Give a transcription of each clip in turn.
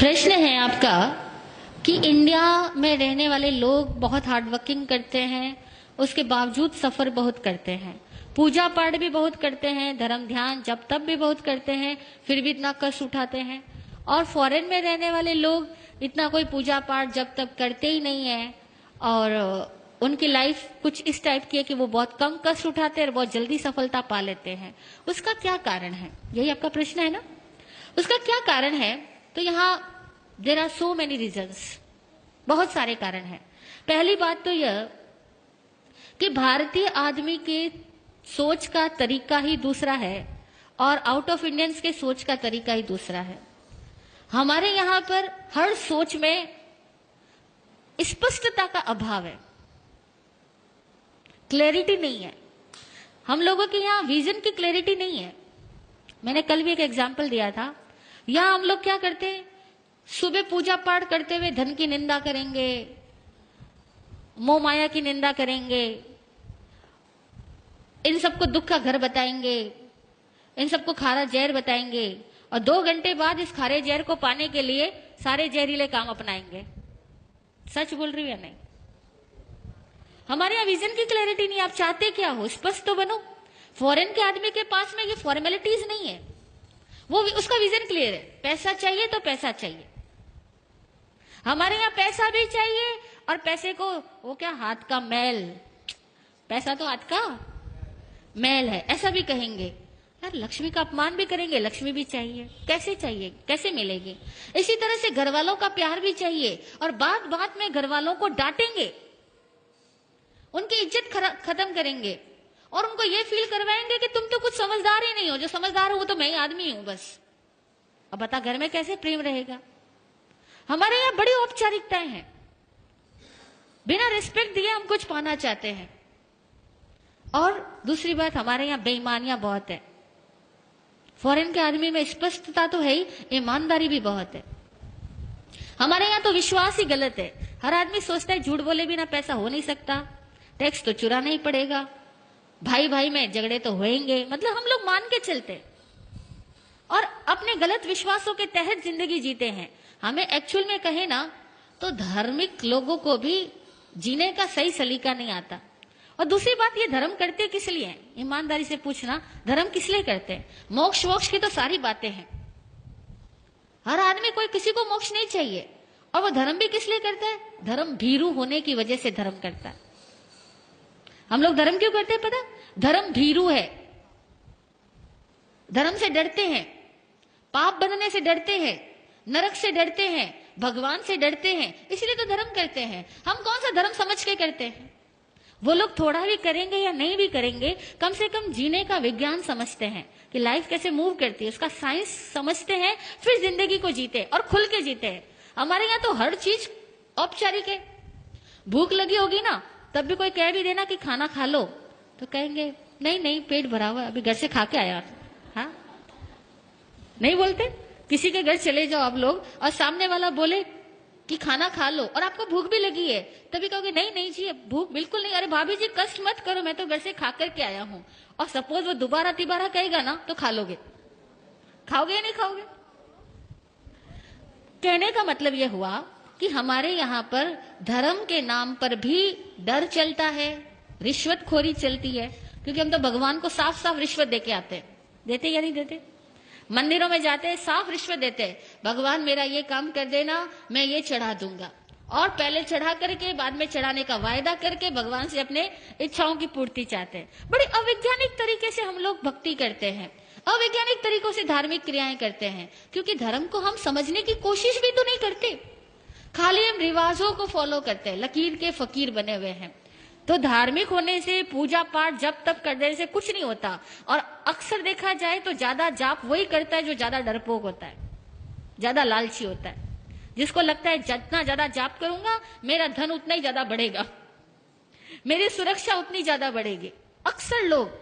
प्रश्न है आपका कि इंडिया में रहने वाले लोग बहुत हार्ड वर्किंग करते हैं, उसके बावजूद सफर बहुत करते हैं, पूजा पाठ भी बहुत करते हैं, धर्म ध्यान जब तब भी बहुत करते हैं, फिर भी इतना कष्ट उठाते हैं। और फॉरेन में रहने वाले लोग इतना कोई पूजा पाठ जब तब करते ही नहीं है और उनकी लाइफ कुछ इस टाइप की है कि वो बहुत कम कष्ट उठाते हैं और बहुत जल्दी सफलता पा लेते हैं। उसका क्या कारण है? यही आपका प्रश्न है ना। उसका क्या कारण है? तो यहाँ there are so many reasons, बहुत सारे कारण हैं। पहली बात तो यह कि भारतीय आदमी के सोच का तरीका ही दूसरा है और आउट ऑफ इंडियंस के सोच का तरीका ही दूसरा है। हमारे यहाँ पर हर सोच में स्पष्टता का अभाव है, क्लैरिटी नहीं है। हम लोगों के यहाँ विजन की क्लैरिटी नहीं है। मैंने कल भी एक एग्जाम्पल दिया था। यहाँ हम लोग क्या करते हैं, सुबह पूजा पाठ करते हुए धन की निंदा करेंगे, मोह माया की निंदा करेंगे, इन सबको दुख का घर बताएंगे, इन सबको खारा जहर बताएंगे और 2 घंटे बाद इस खारे जहर को पाने के लिए सारे जहरीले काम अपनाएंगे। सच बोल रही हूं या नहीं? हमारे यहाँ विजन की क्लैरिटी नहीं। आप चाहते क्या हो, स्पष्ट तो बनो। फॉरेन के आदमी के पास में ये फॉर्मेलिटीज नहीं है, वो उसका विजन क्लियर है। पैसा चाहिए तो पैसा चाहिए। हमारे यहाँ पैसा भी चाहिए और पैसे को वो क्या, हाथ का मैल, पैसा तो हाथ का मैल है, ऐसा भी कहेंगे। यार लक्ष्मी का अपमान भी करेंगे, लक्ष्मी भी चाहिए। कैसे चाहिए, कैसे मिलेगी? इसी तरह से घर वालों का प्यार भी चाहिए और बात बात में घर वालों को डांटेंगे, उनकी इज्जत खत्म करेंगे और उनको ये फील करवाएंगे कि तुम तो कुछ समझदार ही नहीं हो, जो समझदार हो वो तो मैं ही आदमी हूं बस। अब बता घर में कैसे प्रेम रहेगा? हमारे यहाँ बड़ी औपचारिकताएं हैं, बिना रिस्पेक्ट दिए हम कुछ पाना चाहते हैं। और दूसरी बात, हमारे यहाँ बेईमानियां बहुत है। फॉरेन के आदमी में स्पष्टता तो है ही, ईमानदारी भी बहुत है। हमारे यहाँ तो विश्वास ही गलत है। हर आदमी सोचता है झूठ बोले बिना पैसा हो नहीं सकता, टैक्स तो चुराना ही पड़ेगा, भाई भाई में झगड़े तो होंगे, मतलब हम लोग मान के चलते और अपने गलत विश्वासों के तहत जिंदगी जीते हैं। हमें एक्चुअल में कहे ना तो धार्मिक लोगों को भी जीने का सही सलीका नहीं आता। और दूसरी बात, ये धर्म करते किस लिए? ईमानदारी से पूछना, धर्म किस लिए करते हैं? मोक्ष वोक्ष की तो सारी बातें हैं। हर आदमी, कोई किसी को मोक्ष नहीं चाहिए। और वो धर्म भी किस लिए करता है? धर्म भीरू होने की वजह से धर्म करता है। हम लोग धर्म क्यों करते हैं पता? धर्म भीरू है, धर्म से डरते हैं, पाप बनने से डरते हैं, नरक से डरते हैं, भगवान से डरते हैं, इसलिए तो धर्म करते हैं। हम कौन सा धर्म समझ के करते हैं? वो लोग थोड़ा भी करेंगे या नहीं भी करेंगे, कम से कम जीने का विज्ञान समझते हैं कि लाइफ कैसे मूव करती है, उसका साइंस समझते हैं, फिर जिंदगी को जीते और खुल के जीते हैं। हमारे यहाँ तो हर चीज औपचारिक है। भूख लगी होगी ना, तब भी कोई कह भी देना कि खाना खा लो तो कहेंगे नहीं नहीं पेट भरा हुआ, अभी घर से खा के आया। हाँ, नहीं बोलते? किसी के घर चले जाओ आप लोग और सामने वाला बोले कि खाना खा लो और आपको भूख भी लगी है, तभी कहोगे नहीं नहीं जी भूख बिल्कुल नहीं, अरे भाभी जी कष्ट मत करो, मैं तो घर से खा करके आया हूं। और सपोज वो दोबारा तिबारा कहेगा ना तो खा लोगे। खाओगे या नहीं खाओगे? कहने का मतलब यह हुआ कि हमारे यहाँ पर धर्म के नाम पर भी डर चलता है, रिश्वतखोरी चलती है, क्योंकि हम तो भगवान को साफ साफ रिश्वत देके आते हैं। देते या नहीं देते? मंदिरों में जाते हैं, साफ रिश्वत देते हैं, भगवान मेरा ये काम कर देना, मैं ये चढ़ा दूंगा। और पहले चढ़ा करके बाद में चढ़ाने का वायदा करके भगवान से अपने इच्छाओं की पूर्ति चाहते हैं। बड़े अवैज्ञानिक तरीके से हम लोग भक्ति करते हैं, अवैज्ञानिक तरीकों से धार्मिक क्रियाएं करते हैं, क्योंकि धर्म को हम समझने की कोशिश भी तो नहीं करते, खाली हम रिवाजों को फॉलो करते हैं, लकीर के फकीर बने हुए हैं। तो धार्मिक होने से, पूजा पाठ जब तब कर देने से कुछ नहीं होता। और अक्सर देखा जाए तो ज्यादा जाप वही करता है जो ज्यादा डरपोक होता है, ज्यादा लालची होता है, जिसको लगता है जितना ज्यादा जाप करूंगा मेरा धन उतना ही ज्यादा बढ़ेगा, मेरी सुरक्षा उतनी ज्यादा बढ़ेगी। अक्सर लोग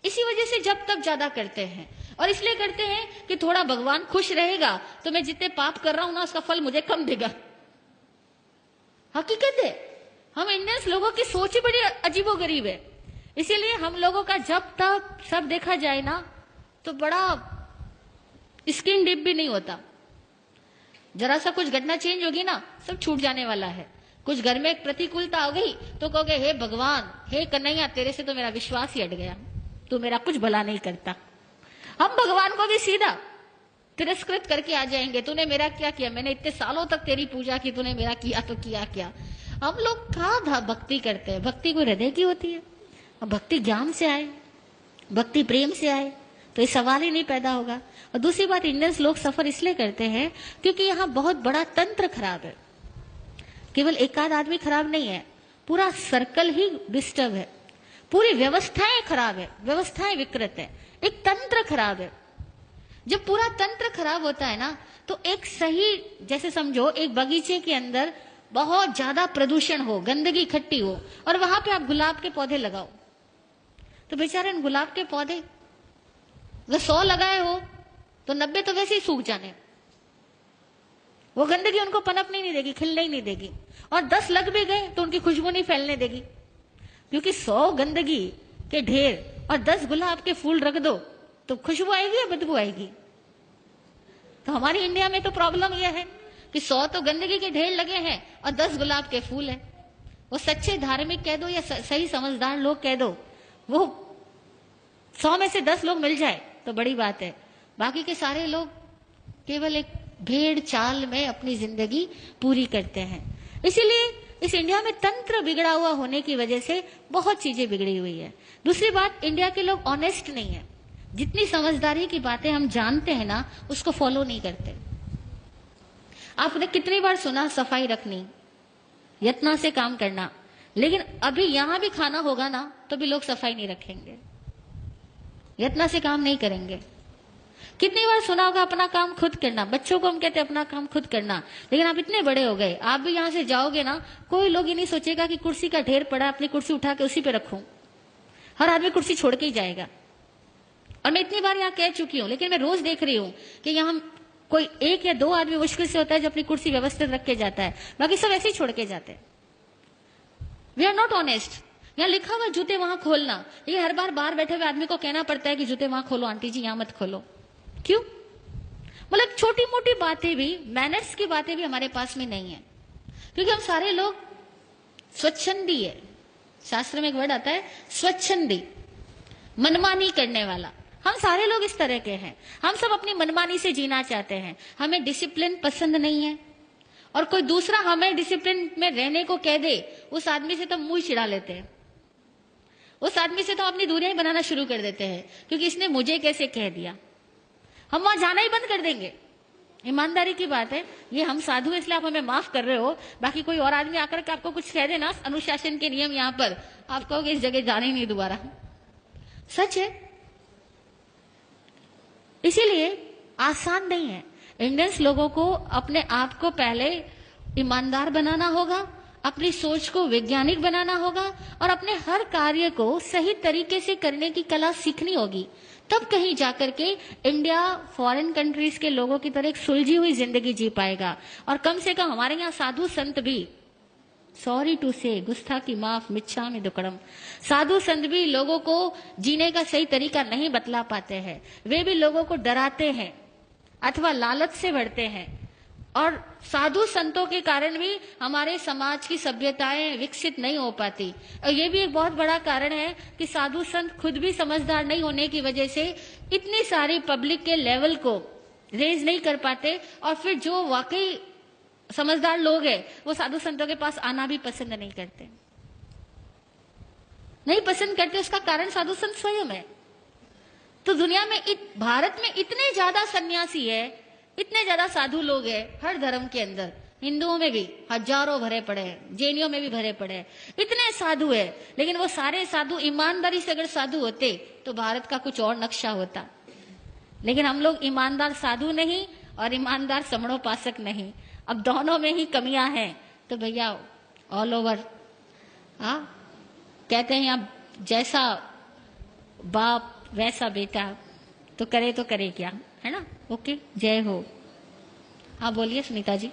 इसी वजह से जब तब ज्यादा करते हैं और इसलिए करते हैं कि थोड़ा भगवान खुश रहेगा तो मैं जितने पाप कर रहा हूं ना उसका फल मुझे कम देगा। हकीकत है, हम इंडियंस लोगों की सोच ही बड़ी अजीबोगरीब है। इसीलिए हम लोगों का जब तक सब देखा जाए ना तो बड़ा स्किन डीप भी नहीं होता। जरा सा कुछ घटना चेंज होगी ना, सब छूट जाने वाला है। कुछ घर में एक प्रतिकूलता आ गई तो कहोगे हे भगवान, हे कन्हैया, तेरे से तो मेरा विश्वास ही हट गया, तू मेरा कुछ भला नहीं करता। हम भगवान को भी सीधा तिरस्कृत करके आ जाएंगे, तूने मेरा क्या किया, मैंने इतने सालों तक तेरी पूजा की, तूने मेरा किया तो किया क्या। हम लोग कहाँ भक्ति करते हैं। भक्ति कोई हृदय की होती है। और भक्ति ज्ञान से आए, भक्ति प्रेम से आए तो ये सवाल ही नहीं पैदा होगा। और दूसरी बात, इंडियंस लोग सफर इसलिए करते हैं क्योंकि यहाँ बहुत बड़ा तंत्र खराब है। केवल एक आध आदमी खराब नहीं है, पूरा सर्कल ही डिस्टर्ब है, पूरी व्यवस्थाएं खराब है, व्यवस्थाएं विकृत है, एक तंत्र खराब है। जब पूरा तंत्र खराब होता है ना, तो एक सही, जैसे समझो एक बगीचे के अंदर बहुत ज्यादा प्रदूषण हो, गंदगी इकट्ठी हो, और वहां पे आप गुलाब के पौधे लगाओ, तो बेचारे गुलाब के पौधे अगर 100 लगाए हो तो 90 तो वैसे ही सूख जाने। वो गंदगी उनको पनपने नहीं देगी, खिलने ही नहीं देगी। और 10 लग भी गए तो उनकी खुशबू नहीं फैलने देगी, क्योंकि 100 गंदगी के ढेर और 10 गुलाब के फूल रख दो तो खुशबू आएगी या बदबू आएगी। तो हमारी इंडिया में तो प्रॉब्लम यह है कि 100 तो गंदगी के ढेर लगे हैं और 10 गुलाब के फूल हैं। वो सच्चे धार्मिक कह दो या सही समझदार लोग कह दो, वो 100 में से 10 लोग मिल जाए तो बड़ी बात है। बाकी के सारे लोग केवल एक भेड़ चाल में अपनी जिंदगी पूरी करते हैं। इसीलिए इस इंडिया में तंत्र बिगड़ा हुआ होने की वजह से बहुत चीजें बिगड़ी हुई है। दूसरी बात, इंडिया के लोग ऑनेस्ट नहीं है। जितनी समझदारी की बातें हम जानते हैं ना, उसको फॉलो नहीं करते। आपने कितनी बार सुना सफाई रखनी, यत्ना से काम करना, लेकिन अभी यहां भी खाना होगा ना तो भी लोग सफाई नहीं रखेंगे, यत्ना से काम नहीं करेंगे। कितनी बार सुना होगा अपना काम खुद करना। बच्चों को हम कहते हैं अपना काम खुद करना, लेकिन आप इतने बड़े हो गए, आप भी यहां से जाओगे ना, कोई लोग ये नहीं सोचेगा कि कुर्सी का ढेर पड़ा, अपनी कुर्सी उठा के उसी पे रखूं। हर आदमी कुर्सी छोड़ के ही जाएगा। और मैं इतनी बार यहाँ कह चुकी हूं, लेकिन मैं रोज देख रही हूं कि यहाँ कोई 1 या 2 आदमी मुश्किल से होता है जो अपनी कुर्सी व्यवस्थित रख के जाता है, बाकी सब ऐसे ही छोड़ के जाते हैं। We are not honest. यहाँ लिखा हुआ जूते वहां खोलना, ये हर बार बाहर बैठे हुए आदमी को कहना पड़ता है कि जूते वहां खोलो, आंटी जी यहाँ मत खोलो। क्यों? मतलब छोटी मोटी बातें भी, मैनर्स की बातें भी हमारे पास में नहीं है, क्योंकि हम सारे लोग स्वच्छंदी है। शास्त्र में एक वर्ड आता है स्वच्छंदी, मनमानी करने वाला। हम सारे लोग इस तरह के हैं। हम सब अपनी मनमानी से जीना चाहते हैं। हमें डिसिप्लिन पसंद नहीं है, और कोई दूसरा हमें डिसिप्लिन में रहने को कह दे, उस आदमी से तो मुंह चिढ़ा लेते हैं। उस आदमी से तो अपनी दूरियां बनाना शुरू कर देते हैं, क्योंकि इसने मुझे कैसे कह दिया। हम वहां जाना ही बंद कर देंगे। ईमानदारी की बात है, ये हम साधु इसलिए आप हमें माफ कर रहे हो, बाकी कोई और आदमी आकर के आपको कुछ कह देना, अनुशासन के नियम यहाँ पर, आप कहोगे इस जगह जाना ही नहीं दोबारा। सच है। इसीलिए आसान नहीं है। इंडियंस लोगों को अपने आप को पहले ईमानदार बनाना होगा, अपनी सोच को वैज्ञानिक बनाना होगा, और अपने हर कार्य को सही तरीके से करने की कला सीखनी होगी। तब कहीं जाकर के इंडिया फॉरेन कंट्रीज के लोगों की तरह एक सुलझी हुई जिंदगी जी पाएगा। और कम से कम हमारे यहाँ साधु संत भी, सॉरी टू से, गुस्ताखी माफ, मिच्छामि दुक्कडम, साधु संत भी लोगों को जीने का सही तरीका नहीं बतला पाते हैं। वे भी लोगों को डराते हैं अथवा लालच से भरते हैं, और साधु संतों के कारण भी हमारे समाज की सभ्यताएं विकसित नहीं हो पाती। और ये भी एक बहुत बड़ा कारण है कि साधु संत खुद भी समझदार नहीं होने की वजह से इतनी सारी पब्लिक के लेवल को रेज नहीं कर पाते, और फिर जो वाकई समझदार लोग हैं वो साधु संतों के पास आना भी पसंद नहीं करते। नहीं पसंद करते, उसका कारण साधु संत स्वयं है। तो दुनिया में भारत में इतने ज्यादा सन्यासी है, इतने ज्यादा साधु लोग हैं हर धर्म के अंदर। हिंदुओं में भी हजारों भरे पड़े हैं, जैनियों में भी भरे पड़े हैं, इतने साधु है। लेकिन वो सारे साधु ईमानदारी से अगर साधु होते तो भारत का कुछ और नक्शा होता। लेकिन हम लोग ईमानदार साधु नहीं और ईमानदार समणोपासक नहीं, अब दोनों में ही कमियां हैं। तो भैया ऑल ओवर कहते हैं आप जैसा बाप वैसा बेटा, तो करे क्या, है ना। ओके, जय हो। हाँ बोलिए सुनीता जी।